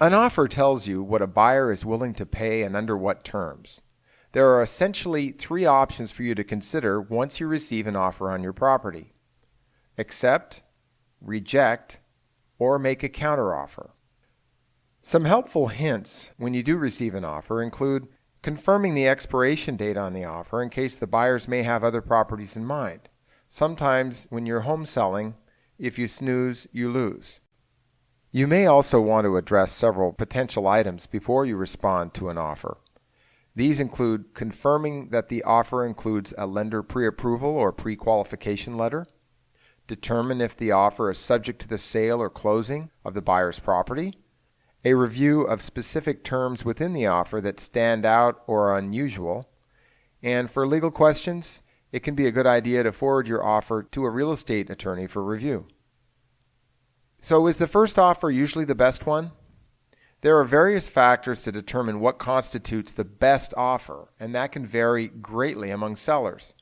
An offer tells you what a buyer is willing to pay and under what terms. There are essentially three options for you to consider once you receive an offer on your property: accept, reject, or make a counteroffer. Some helpful hints when you do receive an offer include confirming the expiration date on the offer in case the buyers may have other properties in mind. Sometimes when you're home selling, if you snooze, you lose. You may also want to address several potential items before you respond to an offer. These include confirming that the offer includes a lender pre-approval or pre-qualification letter, determine if the offer is subject to the sale or closing of the buyer's property, a review of specific terms within the offer that stand out or are unusual, and for legal questions, it can be a good idea to forward your offer to a real estate attorney for review. So is the first offer usually the best one? There are various factors to determine what constitutes the best offer, and that can vary greatly among sellers.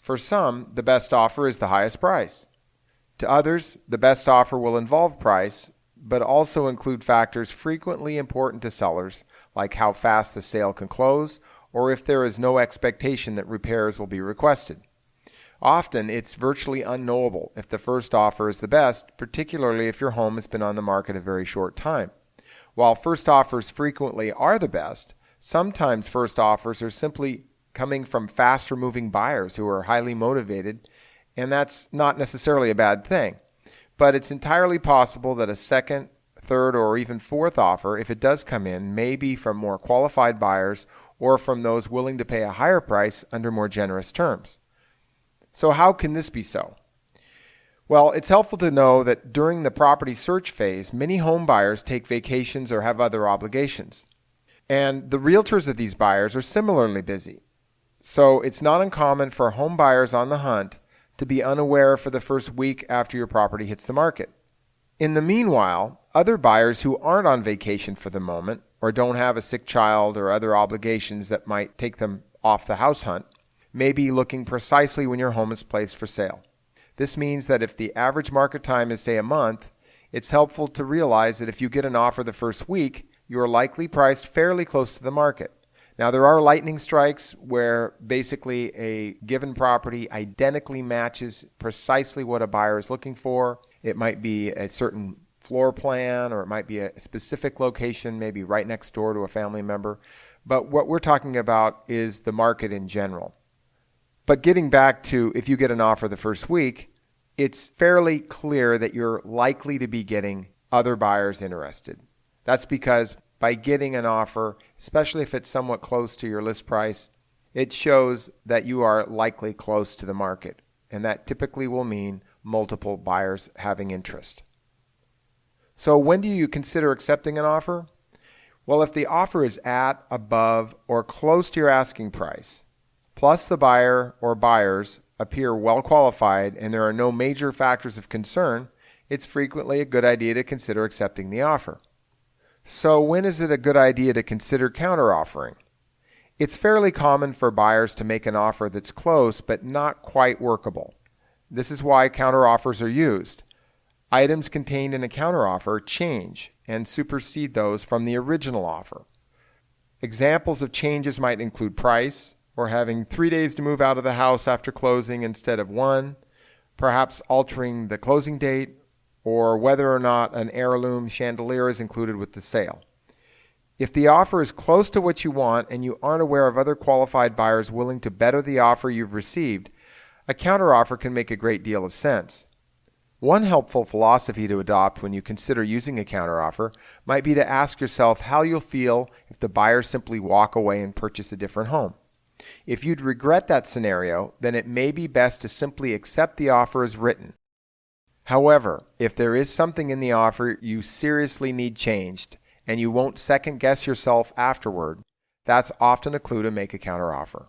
For some, the best offer is the highest price. To others, the best offer will involve price, but also include factors frequently important to sellers, like how fast the sale can close, or if there is no expectation that repairs will be requested. Often, it's virtually unknowable if the first offer is the best, particularly if your home has been on the market a very short time. While first offers frequently are the best, sometimes first offers are simply coming from faster moving buyers who are highly motivated, and that's not necessarily a bad thing. But it's entirely possible that a second, third, or even fourth offer, if it does come in, may be from more qualified buyers or from those willing to pay a higher price under more generous terms. So how can this be so? Well, it's helpful to know that during the property search phase, many home buyers take vacations or have other obligations. And the realtors of these buyers are similarly busy. So it's not uncommon for home buyers on the hunt to be unaware for the first week after your property hits the market. In the meanwhile, other buyers who aren't on vacation for the moment or don't have a sick child or other obligations that might take them off the house hunt may be looking precisely when your home is placed for sale. This means that if the average market time is, say, a month, it's helpful to realize that if you get an offer the first week, you are likely priced fairly close to the market. Now, there are lightning strikes where basically a given property identically matches precisely what a buyer is looking for. It might be a certain floor plan, or it might be a specific location, maybe right next door to a family member. But what we're talking about is the market in general. But getting back to if you get an offer the first week, it's fairly clear that you're likely to be getting other buyers interested. That's because by getting an offer, especially if it's somewhat close to your list price, it shows that you are likely close to the market. And that typically will mean multiple buyers having interest. So when do you consider accepting an offer? Well, if the offer is at, above, or close to your asking price, plus the buyer or buyers appear well qualified and there are no major factors of concern, it's frequently a good idea to consider accepting the offer. So when is it a good idea to consider counteroffering? It's fairly common for buyers to make an offer that's close but not quite workable. This is why counteroffers are used. Items contained in a counteroffer change and supersede those from the original offer. Examples of changes might include price, or having 3 days to move out of the house after closing instead of 1, perhaps altering the closing date, or whether or not an heirloom chandelier is included with the sale. If the offer is close to what you want and you aren't aware of other qualified buyers willing to better the offer you've received, a counteroffer can make a great deal of sense. One helpful philosophy to adopt when you consider using a counteroffer might be to ask yourself how you'll feel if the buyer simply walk away and purchase a different home. If you'd regret that scenario, then it may be best to simply accept the offer as written. However, if there is something in the offer you seriously need changed and you won't second guess yourself afterward, that's often a clue to make a counteroffer.